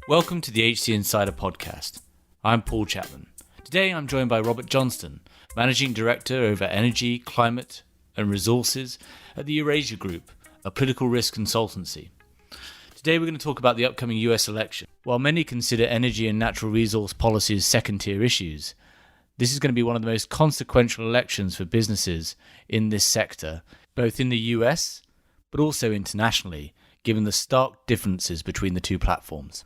Welcome to the HC Insider Podcast. I'm Paul Chapman. Today I'm joined by Robert Johnston, Managing Director over Energy, Climate and Resources at the Eurasia Group, a political risk consultancy. Today we're going to talk about the upcoming US election. While many consider energy and natural resource policy as second-tier issues, this is going to be one of the most consequential elections for businesses in this sector, both in the US but also internationally, given the stark differences between the two platforms.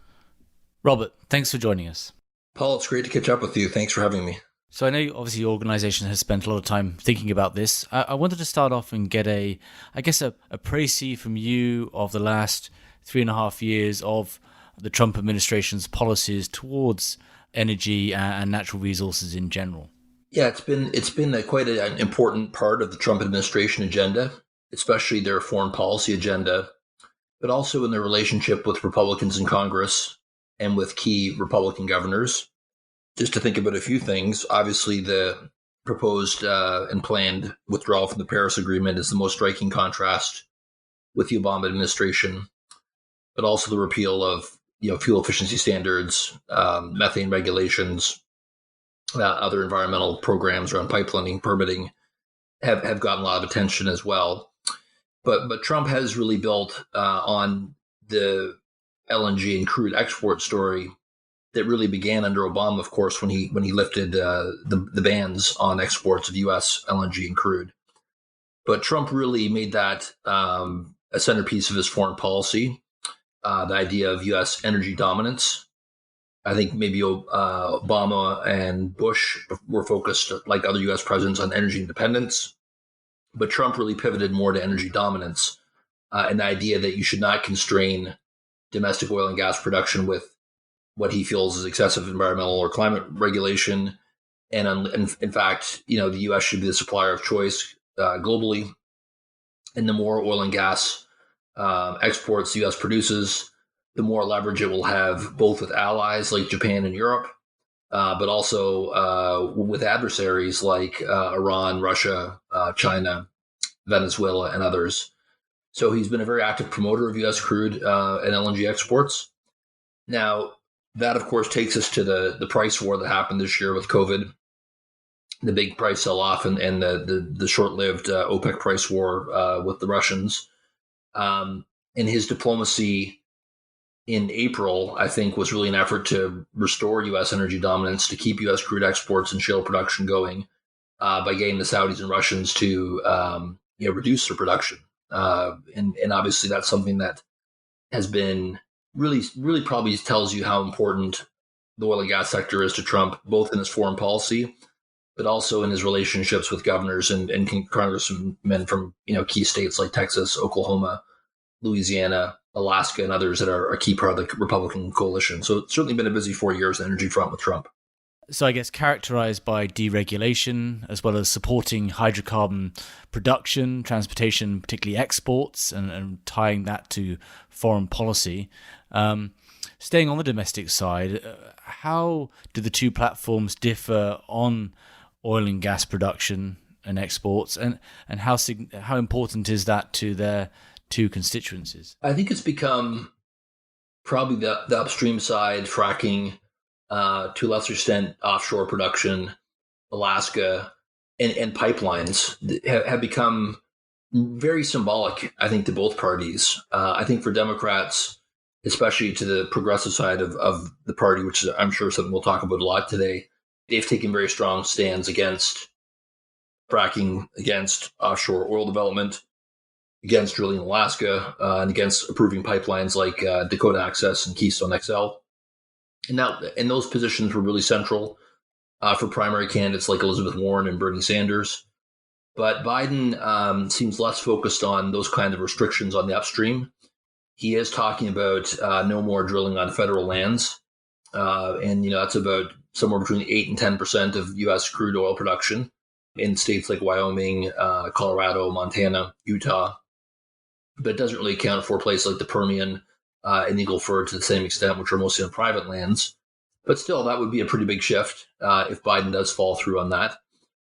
Robert, thanks for joining us. Paul, it's great to catch up with you. Thanks for having me. So I know obviously your organisation has spent a lot of time thinking about this. I wanted to start off and get a précis from you of the last 3.5 years of the Trump administration's policies towards energy and natural resources in general. Yeah, it's been quite an important part of the Trump administration agenda, especially their foreign policy agenda, but also in their relationship with Republicans in Congress and with key Republican governors. Just to think about a few things, obviously the proposed and planned withdrawal from the Paris Agreement is the most striking contrast with the Obama administration, but also the repeal of fuel efficiency standards, methane regulations, other environmental programs around pipelining, permitting have gotten a lot of attention as well. But Trump has really built on the LNG and crude export story that really began under Obama, of course, when he lifted the bans on exports of U.S. LNG and crude. But Trump really made that a centerpiece of his foreign policy, the idea of U.S. energy dominance. I think maybe Obama and Bush were focused, like other U.S. presidents, on energy independence. But Trump really pivoted more to energy dominance and the idea that you should not constrain domestic oil and gas production with what he feels is excessive environmental or climate regulation. And in fact, the U.S. should be the supplier of choice globally. And the more oil and gas exports the U.S. produces, the more leverage it will have both with allies like Japan and Europe, but also with adversaries like Iran, Russia, China, Venezuela, and others. So he's been a very active promoter of U.S. crude and LNG exports. Now, that, of course, takes us to the price war that happened this year with COVID, the big price sell-off and the short-lived OPEC price war with the Russians. And his diplomacy in April, I think, was really an effort to restore U.S. energy dominance, to keep U.S. crude exports and shale production going by getting the Saudis and Russians to reduce their production. And obviously that's something that has been really probably tells you how important the oil and gas sector is to Trump, both in his foreign policy, but also in his relationships with governors and congressmen from key states like Texas, Oklahoma, Louisiana, Alaska, and others that are a key part of the Republican coalition. So it's certainly been a busy 4 years on the energy front with Trump. So I guess characterized by deregulation, as well as supporting hydrocarbon production, transportation, particularly exports, and tying that to foreign policy. Staying on the domestic side, how do the two platforms differ on oil and gas production and exports, and how important is that to their two constituencies? I think it's become probably the upstream side, fracking, to a lesser extent, offshore production, Alaska, and pipelines have become very symbolic, I think, to both parties. I think for Democrats, especially to the progressive side of the party, which is, I'm sure, something we'll talk about a lot today, they've taken very strong stands against fracking, against offshore oil development, against drilling in Alaska, and against approving pipelines like Dakota Access and Keystone XL. And those positions were really central for primary candidates like Elizabeth Warren and Bernie Sanders. But Biden seems less focused on those kind of restrictions on the upstream. He is talking about no more drilling on federal lands. And that's about somewhere between 8 and 10% of U.S. crude oil production in states like Wyoming, Colorado, Montana, Utah. But it doesn't really account for places like the Permian and Eagle Ford to the same extent, which are mostly on private lands. But still, that would be a pretty big shift if Biden does fall through on that.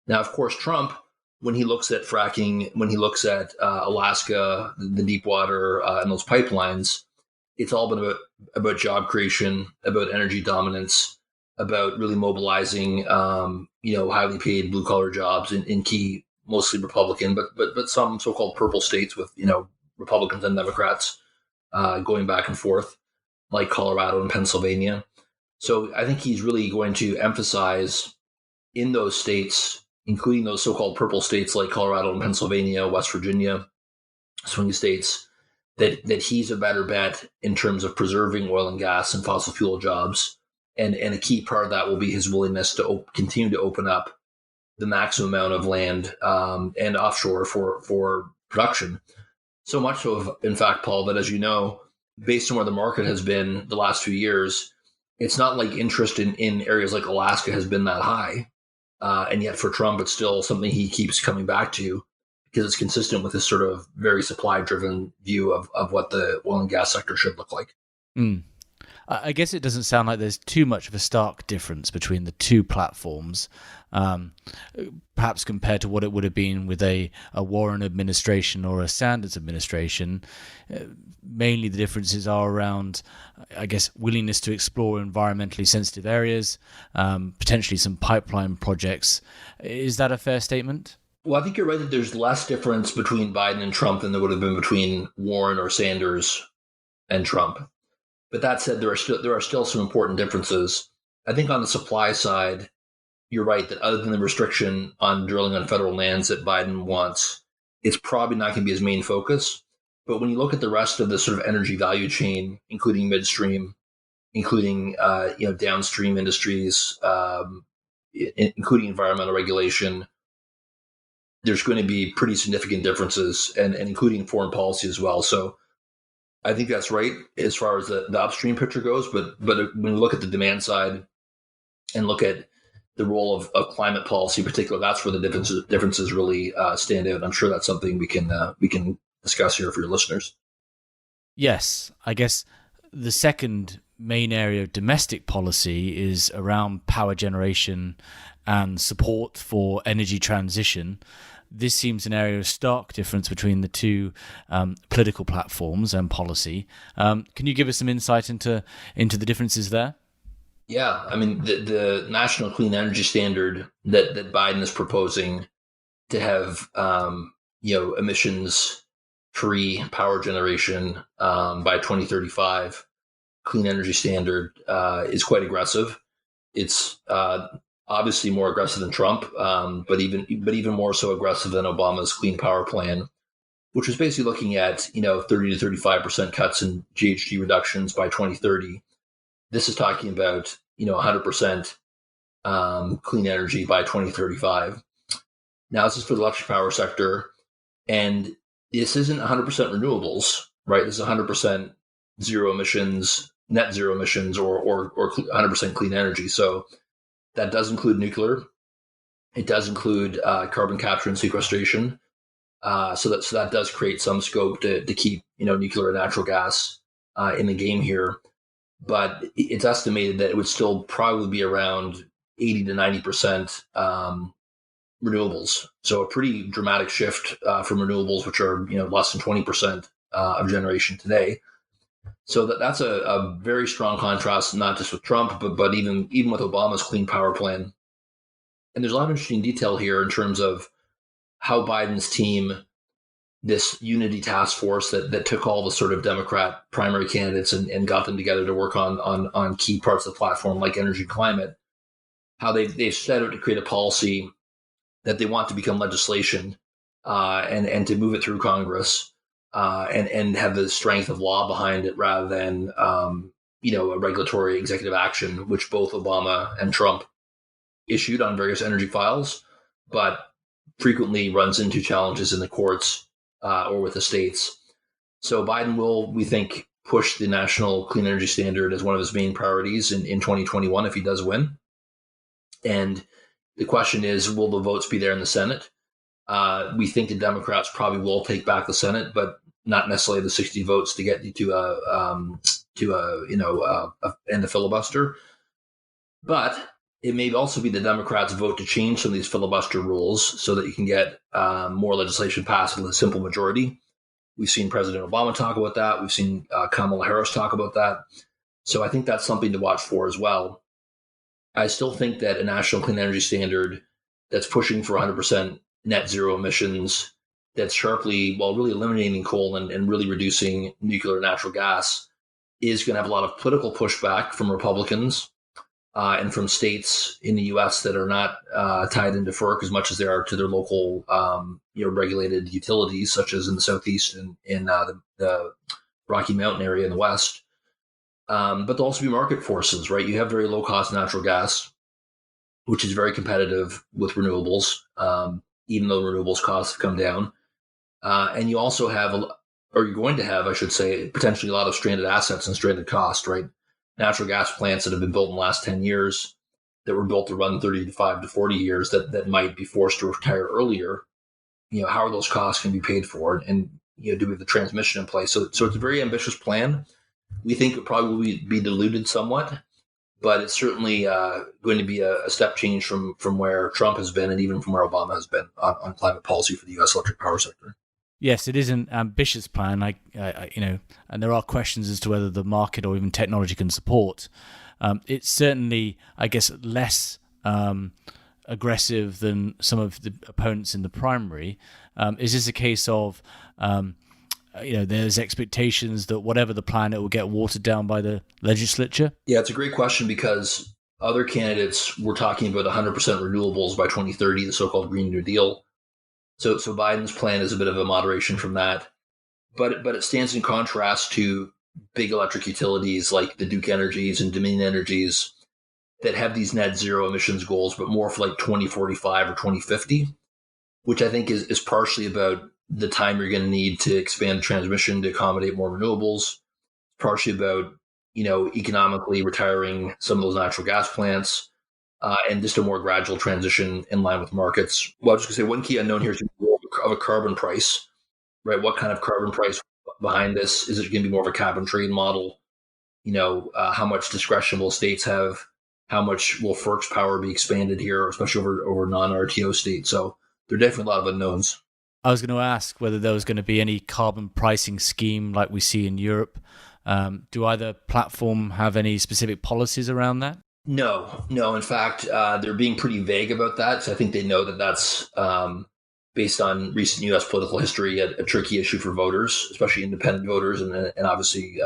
Now, of course, Trump, when he looks at fracking, when he looks at Alaska, the deep water, and those pipelines, it's all been about job creation, about energy dominance, about really mobilizing, highly paid blue collar jobs in key, mostly Republican, but some so-called purple states with, Republicans and Democrats going back and forth, like Colorado and Pennsylvania. So I think he's really going to emphasize in those states, including those so-called purple states like Colorado and Pennsylvania, West Virginia, swing states, that he's a better bet in terms of preserving oil and gas and fossil fuel jobs. And a key part of that will be his willingness to continue to open up the maximum amount of land and offshore for production. So much so, in fact, Paul, that as you know, based on where the market has been the last few years, it's not like interest in areas like Alaska has been that high. And yet for Trump, it's still something he keeps coming back to because it's consistent with his sort of very supply-driven view of what the oil and gas sector should look like. I guess it doesn't sound like there's too much of a stark difference between the two platforms, perhaps compared to what it would have been with a Warren administration or a Sanders administration. Mainly the differences are around, I guess, willingness to explore environmentally sensitive areas, potentially some pipeline projects. Is that a fair statement? Well, I think you're right that there's less difference between Biden and Trump than there would have been between Warren or Sanders and Trump. But that said, there are still some important differences. I think on the supply side, you're right that other than the restriction on drilling on federal lands that Biden wants, it's probably not going to be his main focus. But when you look at the rest of the sort of energy value chain, including midstream, including downstream industries, including environmental regulation, there's going to be pretty significant differences, and including foreign policy as well. So I think that's right as far as the upstream picture goes. But when you look at the demand side and look at the role of climate policy in particular, that's where the differences really stand out. I'm sure that's something we can discuss here for your listeners. Yes, I guess the second main area of domestic policy is around power generation and support for energy transition. This seems an area of stark difference between the two political platforms and policy. Can you give us some insight into the differences there? Yeah, I mean, the National Clean Energy Standard that Biden is proposing to have, emissions-free power generation by 2035, clean energy standard is quite aggressive. It's obviously more aggressive than Trump, but even more so aggressive than Obama's Clean Power Plan, which was basically looking at 30 to 35% cuts in GHG reductions by 2030. This is talking about 100% clean energy by 2035. Now this is for the electric power sector, and this isn't 100% renewables, right? This is 100% zero emissions, net zero emissions, or 100% clean energy. So that does include nuclear. It does include carbon capture and sequestration. So that does create some scope to keep nuclear and natural gas in the game here. But it's estimated that it would still probably be around 80 to 90% renewables. So a pretty dramatic shift from renewables, which are less than 20% of generation today. So that's a very strong contrast, not just with Trump, but even with Obama's Clean Power Plan. And there's a lot of interesting detail here in terms of how Biden's team, this unity task force that took all the sort of Democrat primary candidates and got them together to work on key parts of the platform like energy and climate, how they've set out to create a policy that they want to become legislation and to move it through Congress and have the strength of law behind it rather than a regulatory executive action, which both Obama and Trump issued on various energy files, but frequently runs into challenges in the courts or with the states. So Biden will, we think, push the National Clean Energy Standard as one of his main priorities in 2021 if he does win. And the question is, will the votes be there in the Senate? We think the Democrats probably will take back the Senate, but not necessarily the 60 votes to get you to end a filibuster. But it may also be the Democrats' vote to change some of these filibuster rules so that you can get more legislation passed with a simple majority. We've seen President Obama talk about that. We've seen Kamala Harris talk about that. So I think that's something to watch for as well. I still think that a national clean energy standard that's pushing for 100% net zero emissions, that's sharply, while really eliminating coal and really reducing nuclear and natural gas, is going to have a lot of political pushback from Republicans and from states in the U.S. that are not tied into FERC as much as they are to their local, regulated utilities, such as in the Southeast and in the Rocky Mountain area in the West. But there'll also be market forces, right? You have very low cost natural gas, which is very competitive with renewables, even though renewables costs have come down. And you also have, or you're going to have, I should say, potentially a lot of stranded assets and stranded costs, right? Natural gas plants that have been built in the last 10 years that were built to run 35 to 40 years that might be forced to retire earlier. How are those costs going to be paid for? And do we have the transmission in place? So it's a very ambitious plan. We think it probably will be diluted somewhat, but it's certainly going to be a step change from where Trump has been and even from where Obama has been on climate policy for the U.S. electric power sector. Yes, it is an ambitious plan. And there are questions as to whether the market or even technology can support. It's certainly, I guess, less aggressive than some of the opponents in the primary. Is this a case of, there's expectations that whatever the plan, it will get watered down by the legislature? Yeah, it's a great question because other candidates were talking about 100% renewables by 2030, the so-called Green New Deal. So Biden's plan is a bit of a moderation from that, but it stands in contrast to big electric utilities like the Duke Energies and Dominion Energies that have these net zero emissions goals, but more for like 2045 or 2050, which I think is partially about the time you're going to need to expand transmission to accommodate more renewables, partially about economically retiring some of those natural gas plants. And just a more gradual transition in line with markets. Well, I was just going to say one key unknown here is of a carbon price, right? What kind of carbon price behind this? Is it going to be more of a cap and trade model? How much discretion will states have? How much will FERC's power be expanded here, especially over non-RTO states? So there are definitely a lot of unknowns. I was going to ask whether there was going to be any carbon pricing scheme like we see in Europe. Do either platform have any specific policies around that? No. In fact, they're being pretty vague about that. So I think they know that that's, based on recent U.S. political history, a tricky issue for voters, especially independent voters and obviously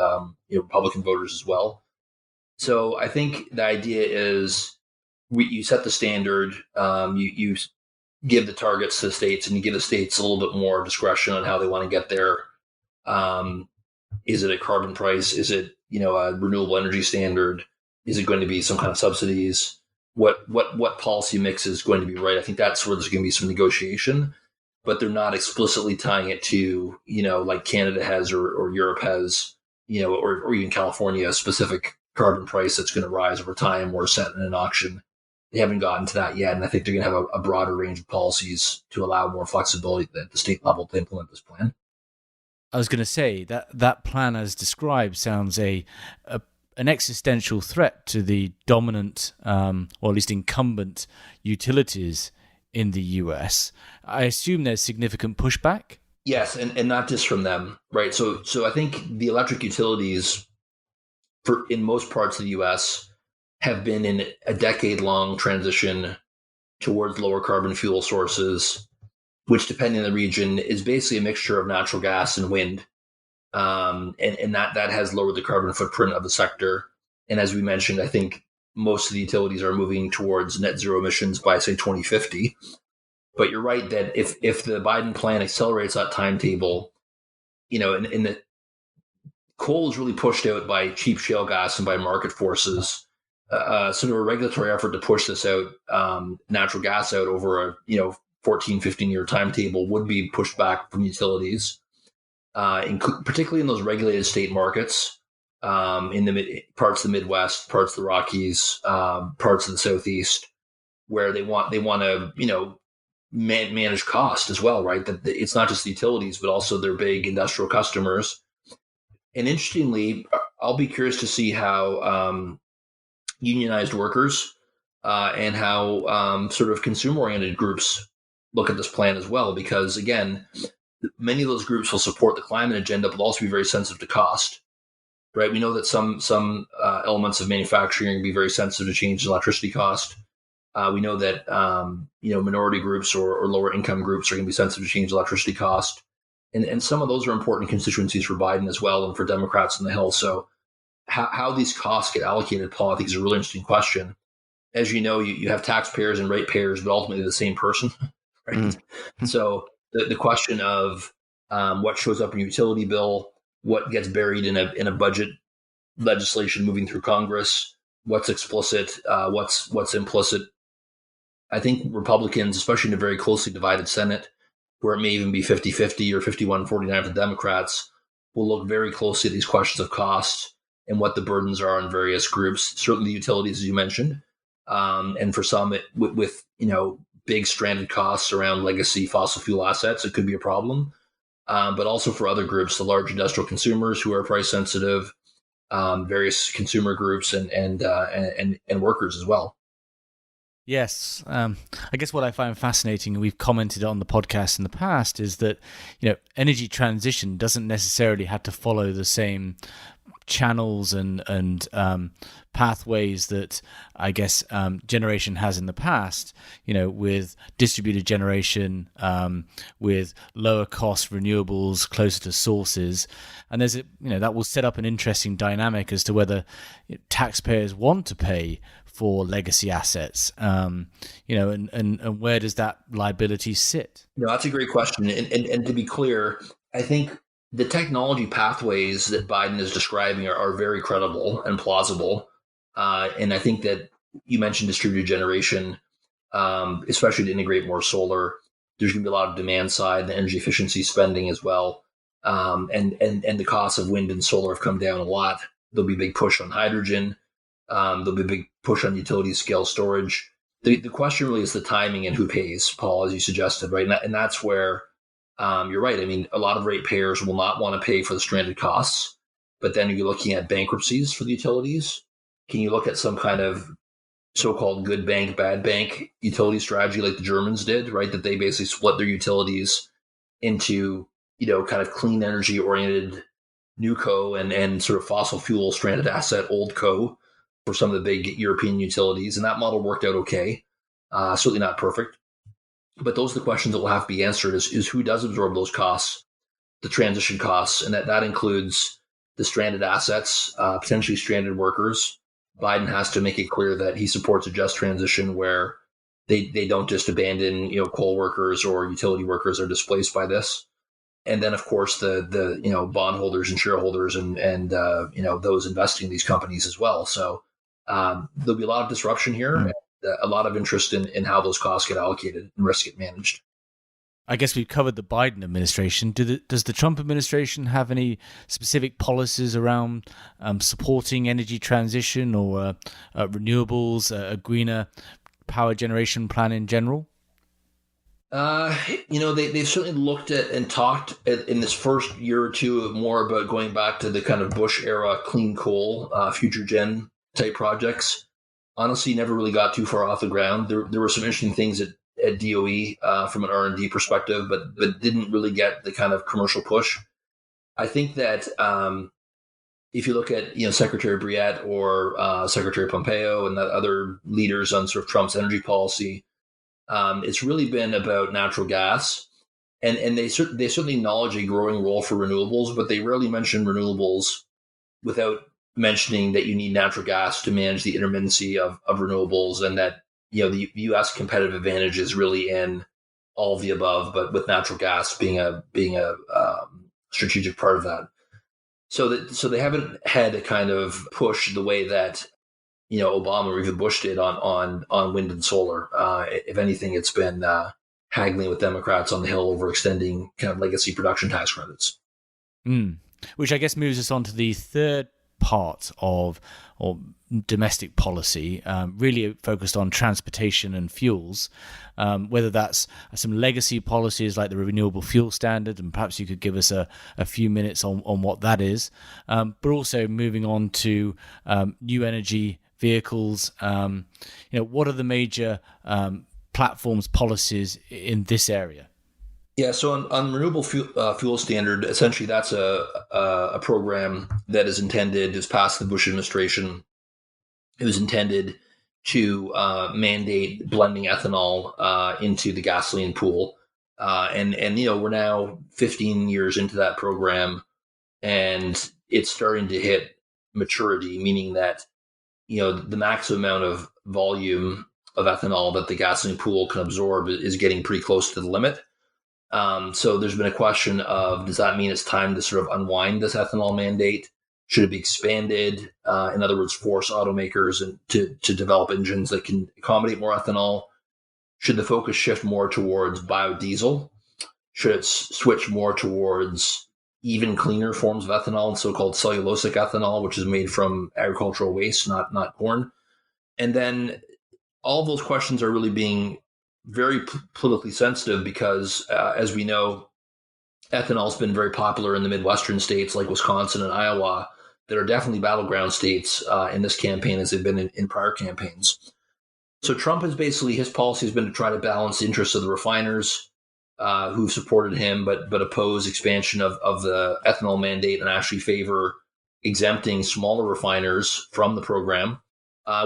Republican voters as well. So I think the idea is you set the standard, you give the targets to the states, and you give the states a little bit more discretion on how they want to get there. Is it a carbon price? Is it a renewable energy standard? Is it going to be some kind of subsidies? What policy mix is going to be right? I think that's where there's going to be some negotiation, but they're not explicitly tying it to, like Canada has or Europe has, or even California, a specific carbon price that's going to rise over time or set in an auction. They haven't gotten to that yet, and I think they're going to have a broader range of policies to allow more flexibility at the state level to implement this plan. I was going to say that plan, as described, sounds an existential threat to the dominant, or at least incumbent, utilities in the US. I assume there's significant pushback? Yes, and not just from them, right? So I think the electric utilities, in most parts of the US, have been in a decade-long transition towards lower carbon fuel sources, which, depending on the region, is basically a mixture of natural gas and wind. And that has lowered the carbon footprint of the sector. And as we mentioned, I think most of the utilities are moving towards net zero emissions by, say, 2050. But you're right that if the Biden plan accelerates that timetable, and the coal is really pushed out by cheap shale gas and by market forces. Sort of a regulatory effort to push this out, natural gas out over a 14, 15-year timetable would be pushed back from utilities, particularly in those regulated state markets, in the parts of the Midwest, parts of the Rockies, parts of the Southeast, where they want to manage cost as well, right? That it's not just the utilities, but also their big industrial customers. And interestingly, I'll be curious to see how unionized workers and how sort of consumer-oriented groups look at this plan as well, because again, many of those groups will support the climate agenda, but also be very sensitive to cost. Right? We know that some elements of manufacturing can be very sensitive to changes in electricity cost. We know that minority groups or lower income groups are going to be sensitive to change in electricity cost, and some of those are important constituencies for Biden as well, and for Democrats on the Hill. So how these costs get allocated, Paul, I think is a really interesting question. As you know, you have taxpayers and ratepayers, but ultimately the same person, right? Mm-hmm. So the question of what shows up in your utility bill, what gets buried in a budget legislation moving through Congress, what's explicit, what's implicit. I think Republicans, especially in a very closely divided Senate, where it may even be 50-50 or 51-49 for the Democrats, will look very closely at these questions of cost and what the burdens are on various groups, certainly the utilities, as you mentioned. And for some, with big stranded costs around legacy fossil fuel assets, it could be a problem. But also for other groups, the large industrial consumers who are price sensitive, various consumer groups and workers as well. Yes. I guess what I find fascinating, and we've commented on the podcast in the past, is that energy transition doesn't necessarily have to follow the same channels and pathways that I guess generation has in the past, with distributed generation, with lower cost renewables closer to sources. And there's that will set up an interesting dynamic as to whether taxpayers want to pay for legacy assets, and where does that liability sit? No, that's a great question. And to be clear, I think the technology pathways that Biden is describing are very credible and plausible. And I think that you mentioned distributed generation, especially to integrate more solar. There's going to be a lot of demand side, the energy efficiency spending as well. And the costs of wind and solar have come down a lot. There'll be a big push on hydrogen. There'll be a big push on utility scale storage. The question really is the timing and who pays, Paul, as you suggested, right? And that's where you're right. I mean, a lot of ratepayers will not want to pay for the stranded costs, but then you're looking at bankruptcies for the utilities. Can you look at some kind of so-called good bank, bad bank utility strategy like the Germans did, right? That they basically split their utilities into, kind of clean energy oriented new co and sort of fossil fuel stranded asset old co for some of the big European utilities. And that model worked out okay. Certainly not perfect. But those are the questions that will have to be answered is who does absorb those costs, the transition costs, and that includes the stranded assets, potentially stranded workers. Biden has to make it clear that he supports a just transition where they don't just abandon, coal workers or utility workers are displaced by this. And then, of course, the bondholders and shareholders and those investing in these companies as well. So there'll be a lot of disruption here. Mm-hmm. A lot of interest in how those costs get allocated and risk get managed. I guess we've covered the Biden administration. Does the Trump administration have any specific policies around supporting energy transition or renewables, a greener power generation plan in general? They've certainly looked at and talked in this first year or two more about going back to the kind of Bush era clean coal, future gen type projects. Honestly, never really got too far off the ground. There were some interesting things at DOE from an R&D perspective, but didn't really get the kind of commercial push. I think that if you look at Secretary Briette or Secretary Pompeo and the other leaders on sort of Trump's energy policy, it's really been about natural gas, and they certainly acknowledge a growing role for renewables, but they rarely mention renewables without mentioning that you need natural gas to manage the intermittency of renewables, and that the U.S. competitive advantage is really in all of the above, but with natural gas being a strategic part of that. So they haven't had a kind of push the way that Obama or even Bush did on wind and solar. If anything, it's been haggling with Democrats on the Hill over extending kind of legacy production tax credits. Which I guess moves us on to the third part of domestic policy, really focused on transportation and fuels, whether that's some legacy policies like the Renewable Fuel Standard, and perhaps you could give us a few minutes on what that is, but also moving on to new energy vehicles. What are the major platforms policies in this area? Yeah, so on renewable fuel standard, essentially that's a program that is intended, is passed the Bush administration. It was intended to mandate blending ethanol into the gasoline pool, and we're now 15 years into that program, and it's starting to hit maturity, meaning that the maximum amount of volume of ethanol that the gasoline pool can absorb is getting pretty close to the limit. So there's been a question of, does that mean it's time to sort of unwind this ethanol mandate? Should it be expanded? In other words, force automakers to develop engines that can accommodate more ethanol? Should the focus shift more towards biodiesel? Should it switch more towards even cleaner forms of ethanol, so-called cellulosic ethanol, which is made from agricultural waste, not corn? And then all of those questions are really being very politically sensitive because, as we know, ethanol has been very popular in the Midwestern states like Wisconsin and Iowa that are definitely battleground states in this campaign as they've been in prior campaigns. So Trump has basically, his policy has been to try to balance the interests of the refiners who've supported him but oppose expansion of the ethanol mandate and actually favor exempting smaller refiners from the program,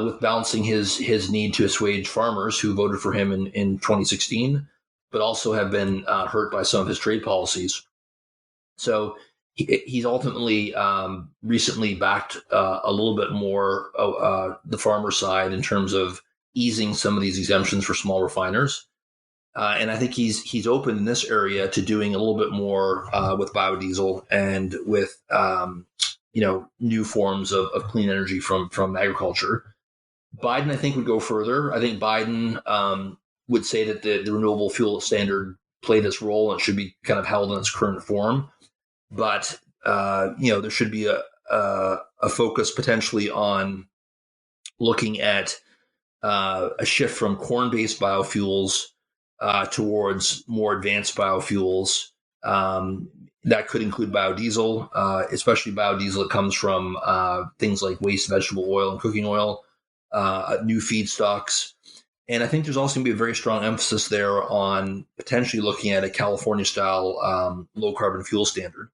with balancing his need to assuage farmers who voted for him in 2016, but also have been hurt by some of his trade policies. So he's ultimately recently backed a little bit more the farmer side in terms of easing some of these exemptions for small refiners. And I think he's open in this area to doing a little bit more with biodiesel and with new forms of clean energy from agriculture. Biden, I think, would go further. I think Biden would say that the renewable fuel standard played its role and should be kind of held in its current form. But there should be a focus potentially on looking at a shift from corn-based biofuels towards more advanced biofuels. That could include biodiesel, especially biodiesel that comes from things like waste vegetable oil and cooking oil, new feedstocks. And I think there's also going to be a very strong emphasis there on potentially looking at a California-style low-carbon fuel standard,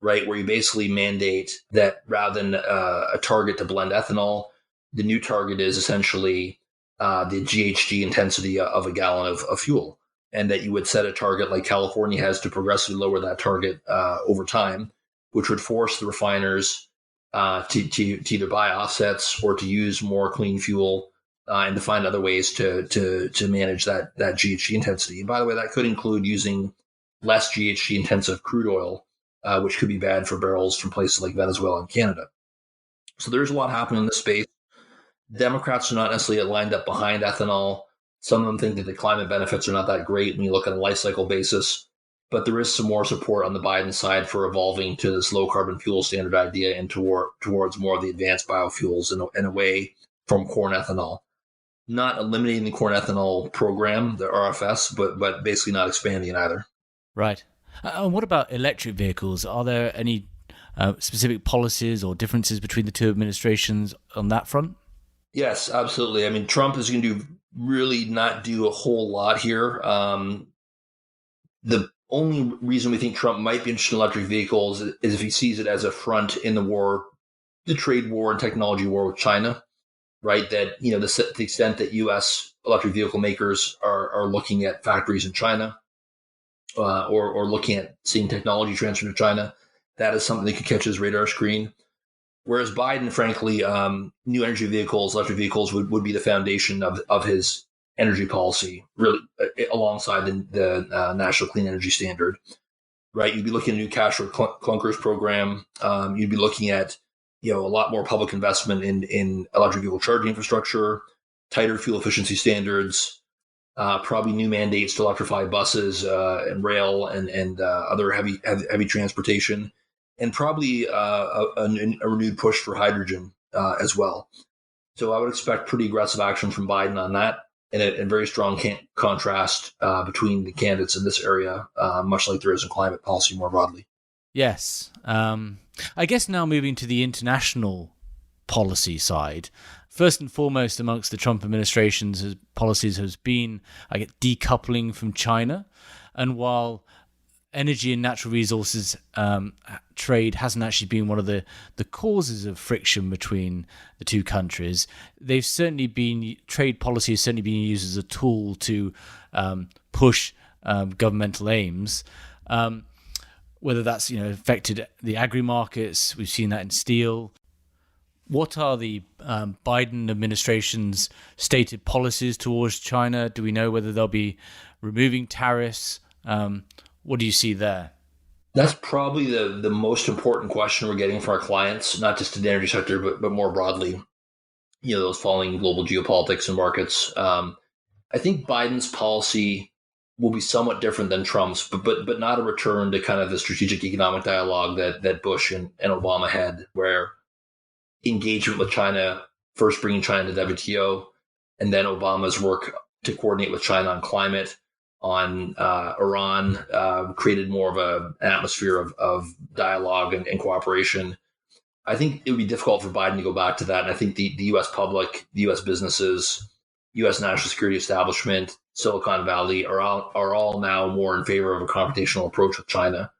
right, where you basically mandate that rather than a target to blend ethanol, the new target is essentially the GHG intensity of a gallon of fuel, and that you would set a target like California has to progressively lower that target over time, which would force the refiners to either buy offsets or to use more clean fuel and to find other ways to manage that GHG intensity. And by the way, that could include using less GHG intensive crude oil, which could be bad for barrels from places like Venezuela and Canada. So there's a lot happening in this space. Democrats are not necessarily lined up behind ethanol. Some of them think that the climate benefits are not that great when you look at a life cycle basis. But there is some more support on the Biden side for evolving to this low carbon fuel standard idea and towards more of the advanced biofuels and away from corn ethanol. Not eliminating the corn ethanol program, the RFS, but basically not expanding it either. Right. And what about electric vehicles? Are there any specific policies or differences between the two administrations on that front? Yes, absolutely. I mean, Trump is going to really not do a whole lot here. The only reason we think Trump might be interested in electric vehicles is if he sees it as a front in the war, the trade war and technology war with China, right? That, the extent that U.S. electric vehicle makers are looking at factories in China or looking at seeing technology transfer to China, that is something that could catch his radar screen. Whereas Biden, frankly, new energy vehicles, electric vehicles would be the foundation of his energy policy, really, alongside the National Clean Energy Standard, right? You'd be looking at a new cash for clunkers program. You'd be looking at, a lot more public investment in electric vehicle charging infrastructure, tighter fuel efficiency standards, probably new mandates to electrify buses and rail and other heavy transportation, and probably a renewed push for hydrogen as well. So I would expect pretty aggressive action from Biden on that, and a very strong contrast between the candidates in this area, much like there is in climate policy more broadly. Yes. I guess now moving to the international policy side, first and foremost amongst the Trump administration's policies has been, decoupling from China. And while energy and natural resources trade hasn't actually been one of the causes of friction between the two countries, trade policy has certainly been used as a tool to push governmental aims. Whether that's affected the agri markets, we've seen that in steel. What are the Biden administration's stated policies towards China? Do we know whether they'll be removing tariffs? What do you see there? That's probably the most important question we're getting from our clients, not just in the energy sector, but more broadly, those following global geopolitics and markets. I think Biden's policy will be somewhat different than Trump's, but not a return to kind of the strategic economic dialogue that Bush and Obama had, where engagement with China, first bringing China to WTO, and then Obama's work to coordinate with China on climate, on Iran, created more of an atmosphere of dialogue and cooperation. I think it would be difficult for Biden to go back to that. And I think the U.S. public, the U.S. businesses, U.S. national security establishment, Silicon Valley are all now more in favor of a confrontational approach with China.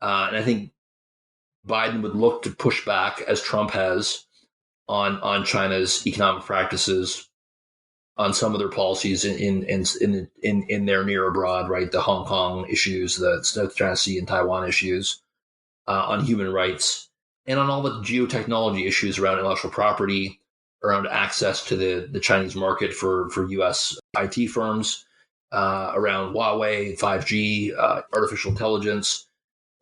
And I think Biden would look to push back, as Trump has, on China's economic practices, on some of their policies in their near abroad, right? The Hong Kong issues, the South China Sea and Taiwan issues, on human rights, and on all the geotechnology issues around intellectual property, around access to the Chinese market for U.S. IT firms, around Huawei, 5G, artificial intelligence.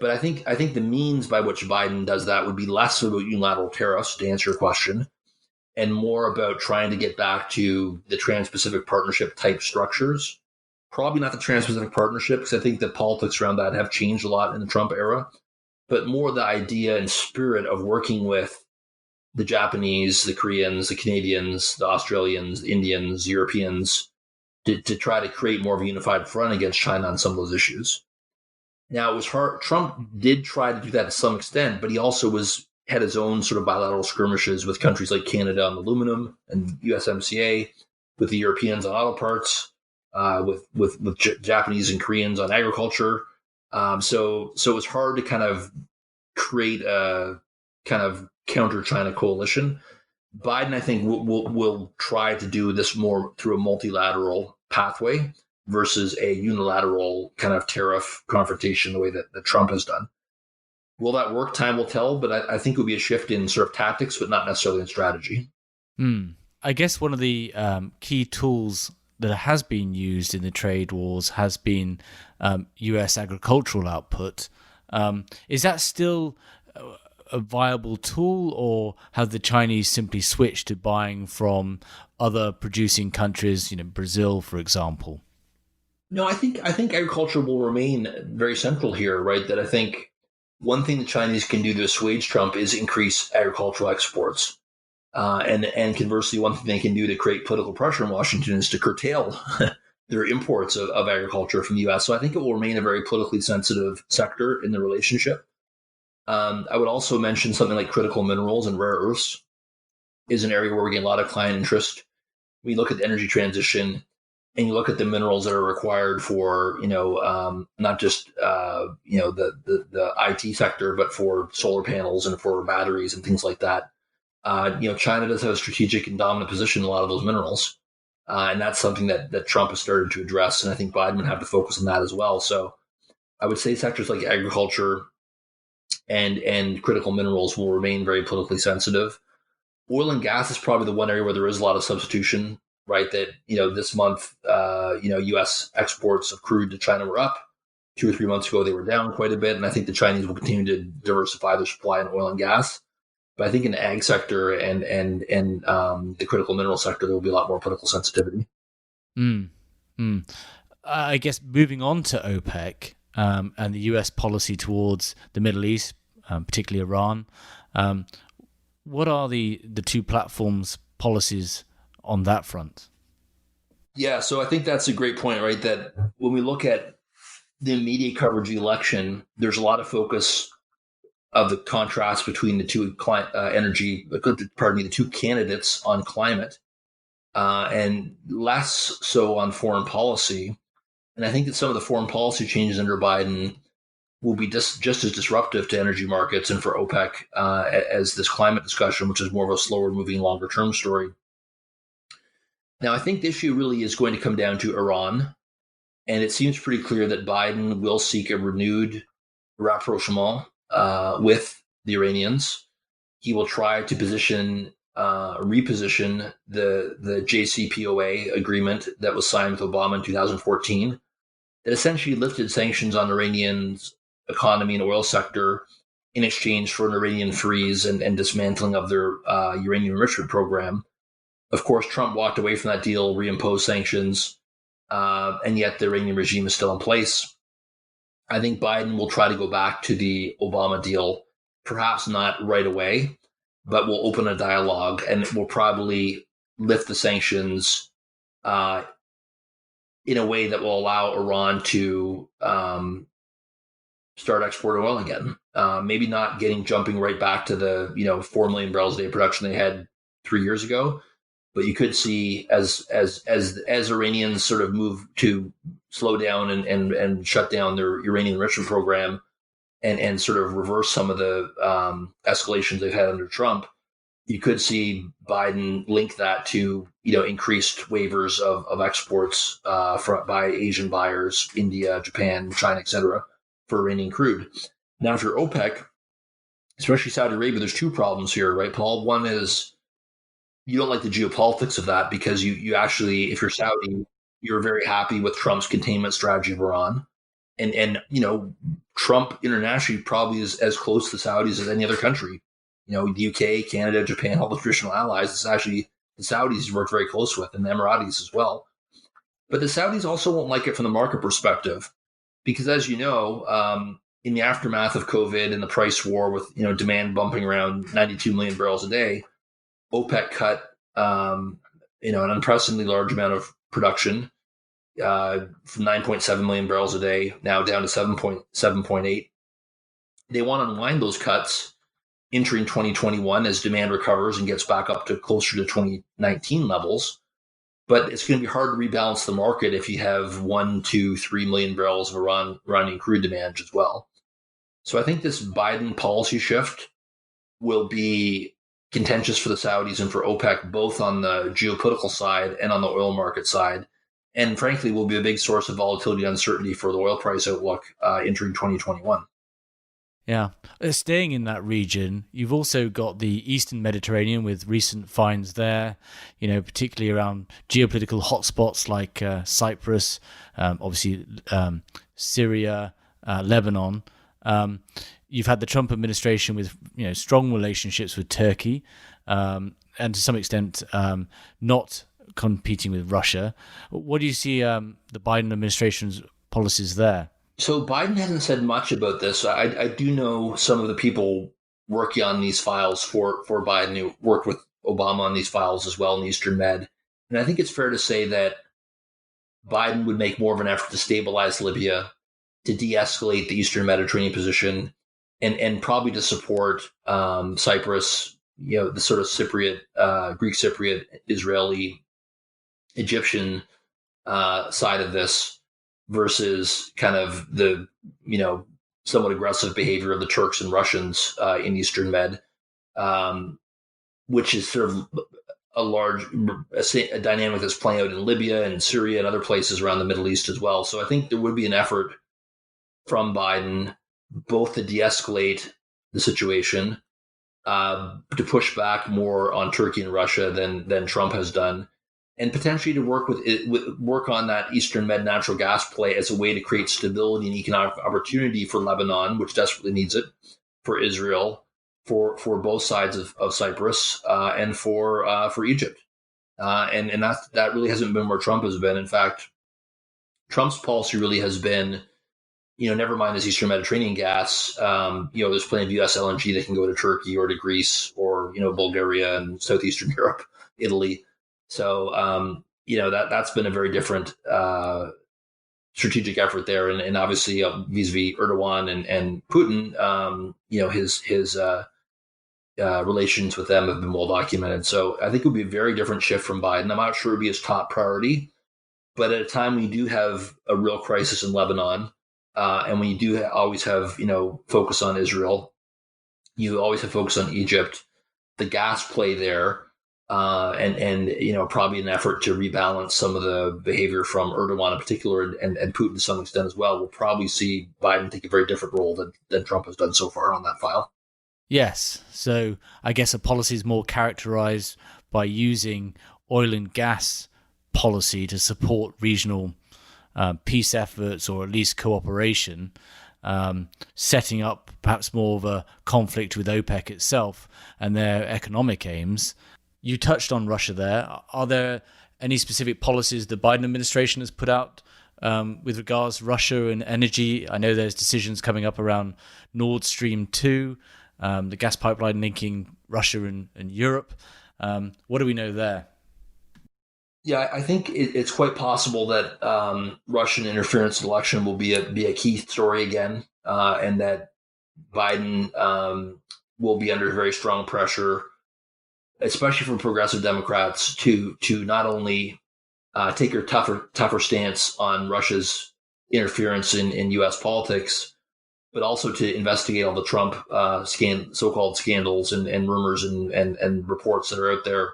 But I think the means by which Biden does that would be less about unilateral tariffs, to answer your question, and more about trying to get back to the Trans-Pacific Partnership type structures. Probably not the Trans-Pacific Partnership, because I think the politics around that have changed a lot in the Trump era, but more the idea and spirit of working with the Japanese, the Koreans, the Canadians, the Australians, the Indians, Europeans, to try to create more of a unified front against China on some of those issues. Now, it was hard. Trump did try to do that to some extent, but he also had his own sort of bilateral skirmishes with countries like Canada on aluminum and USMCA, with the Europeans on auto parts, with Japanese and Koreans on agriculture. So it was hard to kind of create a kind of counter-China coalition. Biden, I think, will try to do this more through a multilateral pathway versus a unilateral kind of tariff confrontation the way that Trump has done. Will that work? Time will tell, but I think it will be a shift in sort of tactics, but not necessarily in strategy. I guess one of the key tools that has been used in the trade wars has been U.S. agricultural output. Is that still a viable tool, or have the Chinese simply switched to buying from other producing countries, Brazil, for example? No, I think agriculture will remain very central here, right? That I think one thing the Chinese can do to assuage Trump is increase agricultural exports. And conversely, one thing they can do to create political pressure in Washington is to curtail their imports of agriculture from the U.S. So I think it will remain a very politically sensitive sector in the relationship. I would also mention something like critical minerals and rare earths is an area where we're getting a lot of client interest. We look at the energy transition, and you look at the minerals that are required for, not just the IT sector, but for solar panels and for batteries and things like that. China does have a strategic and dominant position in a lot of those minerals, and that's something that Trump has started to address, and I think Biden would have to focus on that as well. So I would say sectors like agriculture and critical minerals will remain very politically sensitive. Oil and gas is probably the one area where there is a lot of substitution, right? That, this month, U.S. exports of crude to China were up. 2 or 3 months ago, they were down quite a bit. And I think the Chinese will continue to diversify their supply in oil and gas. But I think in the ag sector and the critical mineral sector, there will be a lot more political sensitivity. I guess moving on to OPEC and the U.S. policy towards the Middle East, particularly Iran, what are the two platforms' policies on that front? Yeah, so I think that's a great point, right? That when we look at the immediate coverage of the election, there's a lot of focus of the contrast between the two the two candidates on climate, and less so on foreign policy. And I think that some of the foreign policy changes under Biden will be just as disruptive to energy markets and for OPEC as this climate discussion, which is more of a slower moving, longer term story. Now, I think the issue really is going to come down to Iran. And it seems pretty clear that Biden will seek a renewed rapprochement with the Iranians. He will try to reposition the JCPOA agreement that was signed with Obama in 2014 that essentially lifted sanctions on Iranian's economy and oil sector in exchange for an Iranian freeze and dismantling of their uranium enrichment program. Of course, Trump walked away from that deal, reimposed sanctions, and yet the Iranian regime is still in place. I think Biden will try to go back to the Obama deal, perhaps not right away, but will open a dialogue and will probably lift the sanctions in a way that will allow Iran to start exporting oil again. Maybe not jumping right back to the 4 million barrels a day production they had 3 years ago, but you could see as Iranians sort of move to slow down and shut down their uranium enrichment program and sort of reverse some of the escalations they've had under Trump, you could see Biden link that to increased waivers of exports by Asian buyers, India, Japan, China, etc., for Iranian crude. Now, if you're OPEC, especially Saudi Arabia, there's two problems here, right, Paul? One is you don't like the geopolitics of that because you actually, if you're Saudi, you're very happy with Trump's containment strategy of Iran. And Trump internationally probably is as close to the Saudis as any other country. The UK, Canada, Japan, all the traditional allies, it's actually the Saudis he's worked very close with, and the Emiratis as well. But the Saudis also won't like it from the market perspective because, as you know, in the aftermath of COVID and the price war with demand bumping around 92 million barrels a day, OPEC cut an unprecedentedly large amount of production from 9.7 million barrels a day now down to 7.8. They want to unwind those cuts entering 2021 as demand recovers and gets back up to closer to 2019 levels. But it's going to be hard to rebalance the market if you have 1, 2, 3 million barrels of Iranian crude demand as well. So I think this Biden policy shift will be contentious for the Saudis and for OPEC, both on the geopolitical side and on the oil market side. And frankly, will be a big source of volatility and uncertainty for the oil price outlook entering 2021. Yeah. Staying in that region, you've also got the Eastern Mediterranean with recent finds there, particularly around geopolitical hotspots like Cyprus, obviously Syria, Lebanon. You've had the Trump administration with strong relationships with Turkey, and to some extent not competing with Russia. What do you see the Biden administration's policies there? So Biden hasn't said much about this. I do know some of the people working on these files for Biden who worked with Obama on these files as well in the Eastern Med. And I think it's fair to say that Biden would make more of an effort to stabilize Libya, to de-escalate the Eastern Mediterranean position, and probably to support Cyprus, the sort of Cypriot, Greek Cypriot, Israeli, Egyptian side of this, versus kind of the, somewhat aggressive behavior of the Turks and Russians in Eastern Med, which is sort of a dynamic that's playing out in Libya and Syria and other places around the Middle East as well. So I think there would be an effort from Biden both to de-escalate the situation, to push back more on Turkey and Russia than Trump has done, and potentially to work on that Eastern Med natural gas play as a way to create stability and economic opportunity for Lebanon, which desperately needs it, for Israel, for both sides of Cyprus, and for Egypt. And that really hasn't been where Trump has been. In fact, Trump's policy really has been, never mind this Eastern Mediterranean gas, there's plenty of US LNG that can go to Turkey or to Greece or, Bulgaria and Southeastern Europe, Italy. So, that's been a very different strategic effort there. And obviously vis-a-vis Erdogan and Putin, his relations with them have been well documented. So I think it would be a very different shift from Biden. I'm not sure it would be his top priority, But at a time when you do have a real crisis in Lebanon, and when you do always have, focus on Israel, you always have focus on Egypt, the gas play there, and probably an effort to rebalance some of the behavior from Erdogan in particular and Putin to some extent as well. We'll probably see Biden take a very different role than Trump has done so far on that file. Yes. So I guess a policy is more characterized by using oil and gas policy to support regional peace efforts or at least cooperation, setting up perhaps more of a conflict with OPEC itself and their economic aims. You touched on Russia there. Are there any specific policies the Biden administration has put out with regards to Russia and energy? I know there's decisions coming up around Nord Stream 2, the gas pipeline linking Russia and Europe. What do we know there? Yeah, I think it's quite possible that Russian interference in the election will be a key story again, and that Biden will be under very strong pressure, especially from progressive Democrats, to not only take a tougher stance on Russia's interference in U.S. politics, but also to investigate all the Trump so-called scandals and rumors and reports that are out there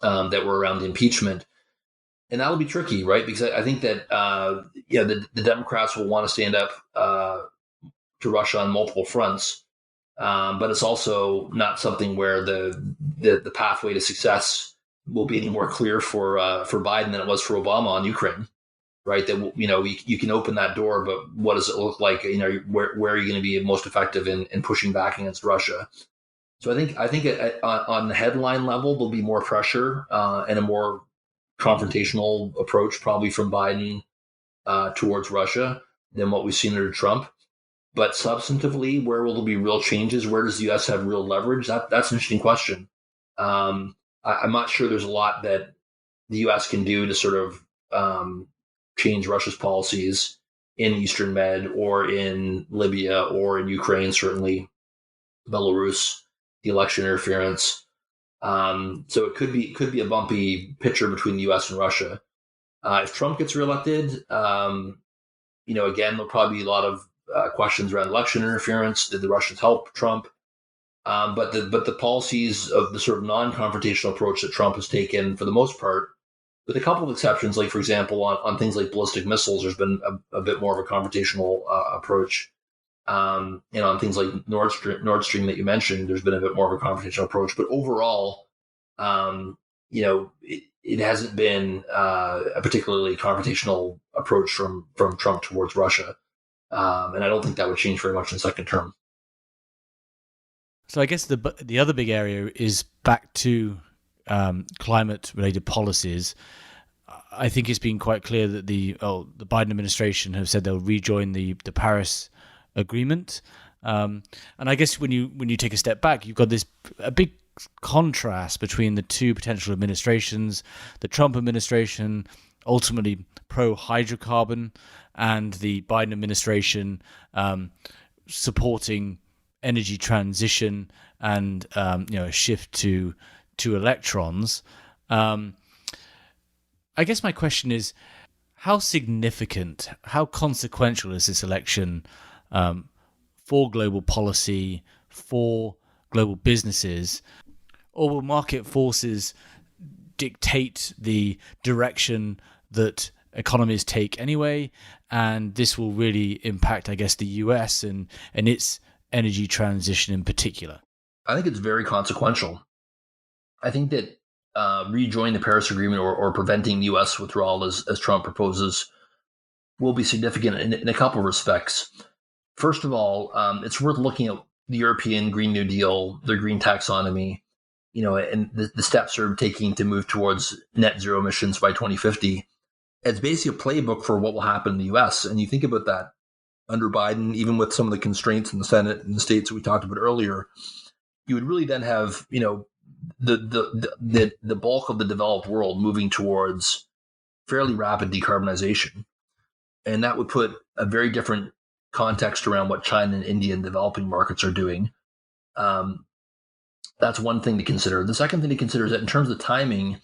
that were around the impeachment. And that'll be tricky, right? Because I think that the Democrats will want to stand up to Russia on multiple fronts, but it's also not something where the pathway to success will be any more clear for Biden than it was for Obama on Ukraine, right? That you can open that door, but what does it look like? Where are you going to be most effective in pushing back against Russia? So I think on the headline level, there'll be more pressure and a more confrontational approach probably from Biden towards Russia than what we've seen under Trump. But substantively, where will there be real changes? Where does the U.S. have real leverage? That's an interesting question. I'm not sure there's a lot that the U.S. can do to sort of change Russia's policies in Eastern Med or in Libya or in Ukraine, certainly Belarus, the election interference. So it could be a bumpy picture between the U.S. and Russia. If Trump gets reelected, again, there'll probably be a lot of questions around election interference. Did the Russians help Trump? But the policies of the sort of non-confrontational approach that Trump has taken, for the most part, with a couple of exceptions, like for example on things like ballistic missiles, there's been a bit more of a confrontational approach. On things like Nord Stream that you mentioned, there's been a bit more of a confrontational approach. But overall, it hasn't been a particularly confrontational approach from Trump towards Russia. And I don't think that would change very much in the second term. So I guess the other big area is back to climate-related policies. I think it's been quite clear that the Biden administration have said they'll rejoin the Paris Agreement, and I guess when you take a step back, you've got a big contrast between the two potential administrations. The Trump administration, ultimately pro hydrocarbon, and the Biden administration supporting energy transition and a shift to electrons. I guess my question is, how significant, how consequential is this election for global policy, for global businesses, or will market forces dictate the direction that economies take anyway, and this will really impact, I guess, the US and its energy transition in particular? I think it's very consequential. I think that rejoining the Paris Agreement or preventing U.S. withdrawal, as Trump proposes, will be significant in a couple of respects. First of all, it's worth looking at the European Green New Deal, their green taxonomy, and the steps they're taking to move towards net zero emissions by 2050. It's basically a playbook for what will happen in the U.S. And you think about that under Biden, even with some of the constraints in the Senate and the states that we talked about earlier, you would really then have, the bulk of the developed world moving towards fairly rapid decarbonization. And that would put a very different context around what China and India and developing markets are doing. That's one thing to consider. The second thing to consider is that in terms of timing,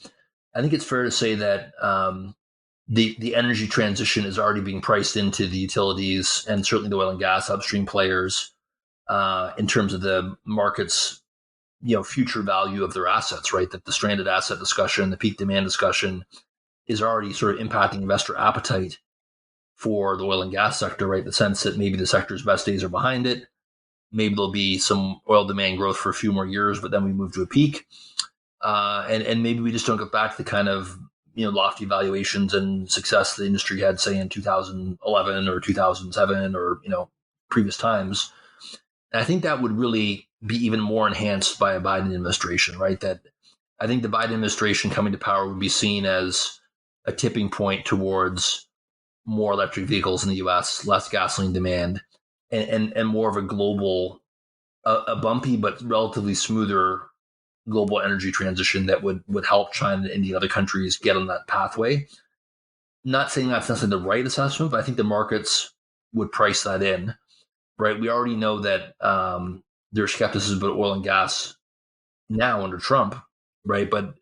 I think it's fair to say that the energy transition is already being priced into the utilities and certainly the oil and gas upstream players in terms of the market's future value of their assets, right? That the stranded asset discussion, the peak demand discussion is already sort of impacting investor appetite for the oil and gas sector, right? The sense that maybe the sector's best days are behind it. Maybe there'll be some oil demand growth for a few more years, but then we move to a peak. And maybe we just don't get back to the kind of lofty valuations and success the industry had, say, in 2011 or 2007 or previous times. And I think that would really be even more enhanced by a Biden administration, right? That I think the Biden administration coming to power would be seen as a tipping point towards more electric vehicles in the U.S., less gasoline demand, and more of a global, a bumpy but relatively smoother global energy transition that would help China and India and other countries get on that pathway. Not saying that's necessarily the right assessment, but I think the markets would price that in, right? We already know that there's skepticism about oil and gas now under Trump, right? But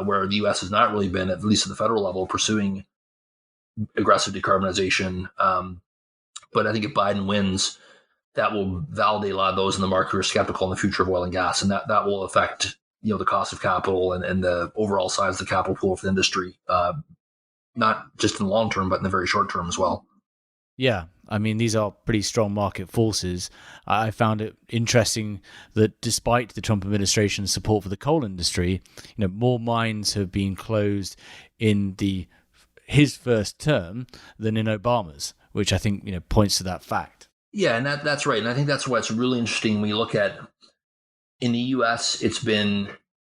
where the U.S. has not really been, at least at the federal level, pursuing aggressive decarbonization. But I think if Biden wins, that will validate a lot of those in the market who are skeptical in the future of oil and gas, and that will affect the cost of capital and the overall size of the capital pool for the industry, not just in the long term, but in the very short term as well. Yeah, I mean, these are pretty strong market forces. I found it interesting that despite the Trump administration's support for the coal industry, more mines have been closed in his first term than in Obama's, which I think points to that fact. Yeah, and that's right. And I think that's why it's really interesting when you look at, in the U.S., it's been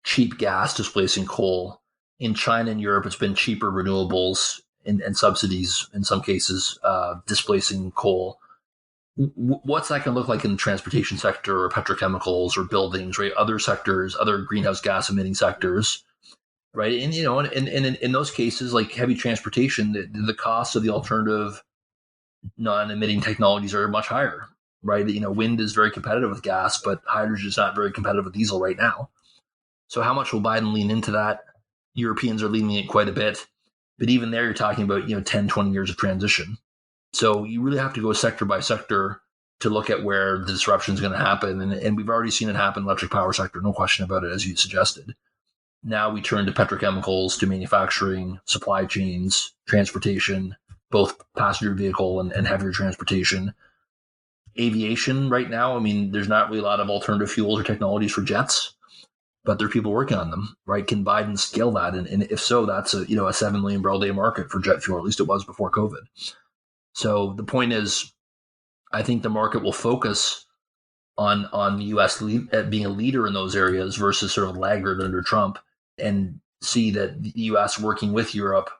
cheap gas displacing coal. In China and Europe, it's been cheaper renewables and subsidies, in some cases, displacing coal. What's that going to look like in the transportation sector or petrochemicals or buildings, right? Other sectors, other greenhouse gas emitting sectors, right? And, in those cases, like heavy transportation, the cost of the alternative non-emitting technologies are much higher, right? Wind is very competitive with gas, but hydrogen is not very competitive with diesel right now. So how much will Biden lean into that? Europeans are leaning it quite a bit. But even there, you're talking about 10, 20 years of transition. So you really have to go sector by sector to look at where the disruption is going to happen. And we've already seen it happen in the electric power sector, no question about it, as you suggested. Now we turn to petrochemicals, to manufacturing, supply chains, transportation, both passenger vehicle and heavier transportation. Aviation right now, I mean, there's not really a lot of alternative fuels or technologies for jets, but there are people working on them, right? Can Biden scale that? And if so, that's a 7 million barrel a day market for jet fuel, at least it was before COVID. So the point is, I think the market will focus on the U.S. at being a leader in those areas versus sort of laggard under Trump, and see that the U.S. working with Europe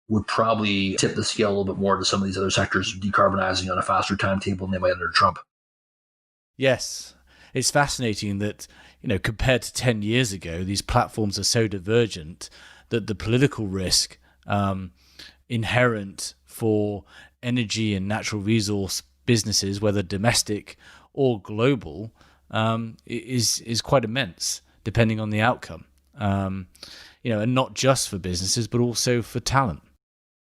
would probably tip the scale a little bit more to some of these other sectors decarbonizing on a faster timetable than they might under Trump. Yes, it's fascinating that, compared to 10 years ago, these platforms are so divergent that the political risk inherent for energy and natural resource businesses, whether domestic or global, is quite immense, depending on the outcome. And not just for businesses, but also for talent.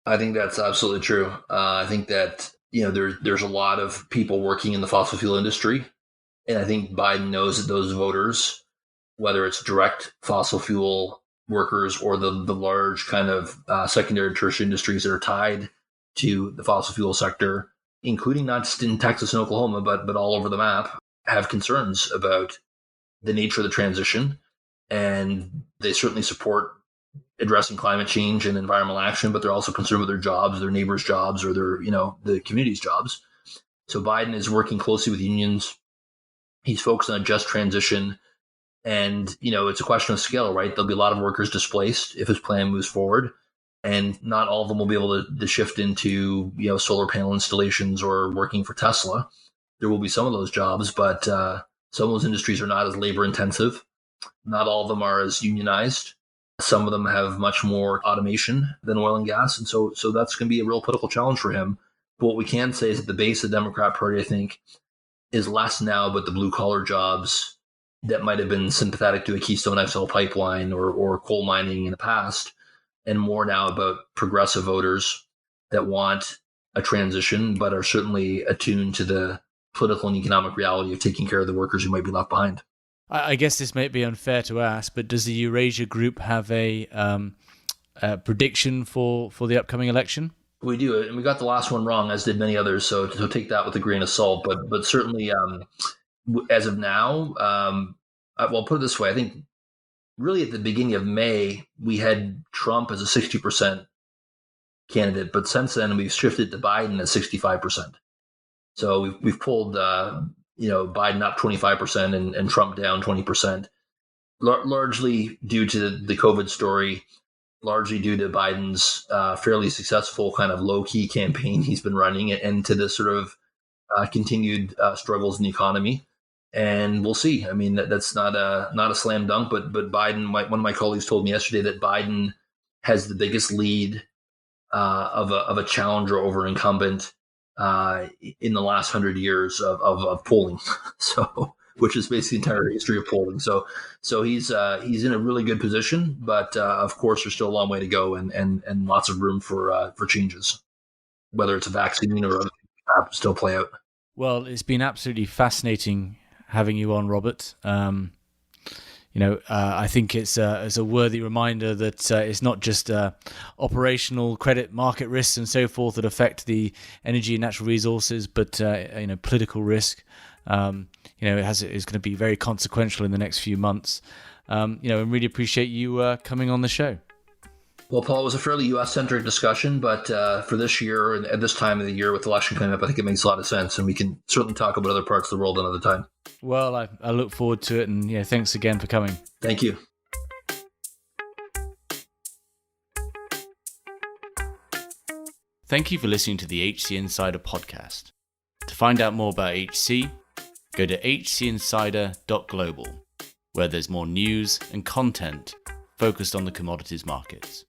I think that's absolutely true. I think that there's a lot of people working in the fossil fuel industry, and I think Biden knows that those voters, whether it's direct fossil fuel workers or the large kind of secondary, tertiary industries that are tied to the fossil fuel sector, including not just in Texas and Oklahoma, but all over the map, have concerns about the nature of the transition, and they certainly support addressing climate change and environmental action, but they're also concerned with their jobs, their neighbors' jobs, or the community's jobs. So Biden is working closely with unions. He's focused on a just transition. And, it's a question of scale, right? There'll be a lot of workers displaced if his plan moves forward. And not all of them will be able to shift into, solar panel installations or working for Tesla. There will be some of those jobs, but some of those industries are not as labor intensive. Not all of them are as unionized. Some of them have much more automation than oil and gas. And so that's going to be a real political challenge for him. But what we can say is that the base of the Democrat Party, I think, is less now about the blue collar jobs that might have been sympathetic to a Keystone XL pipeline or coal mining in the past, and more now about progressive voters that want a transition, but are certainly attuned to the political and economic reality of taking care of the workers who might be left behind. I guess this may be unfair to ask, but does the Eurasia Group have a prediction for the upcoming election? We do, and we got the last one wrong, as did many others. So take that with a grain of salt. But certainly, as of now, well, put it this way: I think really at the beginning of May we had Trump as a 60% candidate, but since then we've shifted to Biden at 65%. So we've pulled Biden up 25% and Trump down 20%, largely due to the COVID story. Largely due to Biden's fairly successful kind of low-key campaign he's been running, and to the sort of continued struggles in the economy. And we'll see. I mean, that's not a slam dunk, but Biden. One of my colleagues told me yesterday that Biden has the biggest lead of a challenger over an incumbent in the last 100 years of polling. So, which is basically the entire history of polling. So he's in a really good position, but of course there's still a long way to go and lots of room for changes, whether it's a vaccine or other things still play out. Well, it's been absolutely fascinating having you on, Robert. I think it's a worthy reminder that it's not just operational credit market risks and so forth that affect the energy and natural resources, but political risk. It's going to be very consequential in the next few months. And really appreciate you coming on the show. Well, Paul, it was a fairly U.S.-centric discussion, but for this year and at this time of the year with the election coming up, I think it makes a lot of sense, and we can certainly talk about other parts of the world another time. Well, I look forward to it, and thanks again for coming. Thank you. Thank you for listening to the HC Insider podcast. To find out more about HC, go to hcinsider.global, where there's more news and content focused on the commodities markets.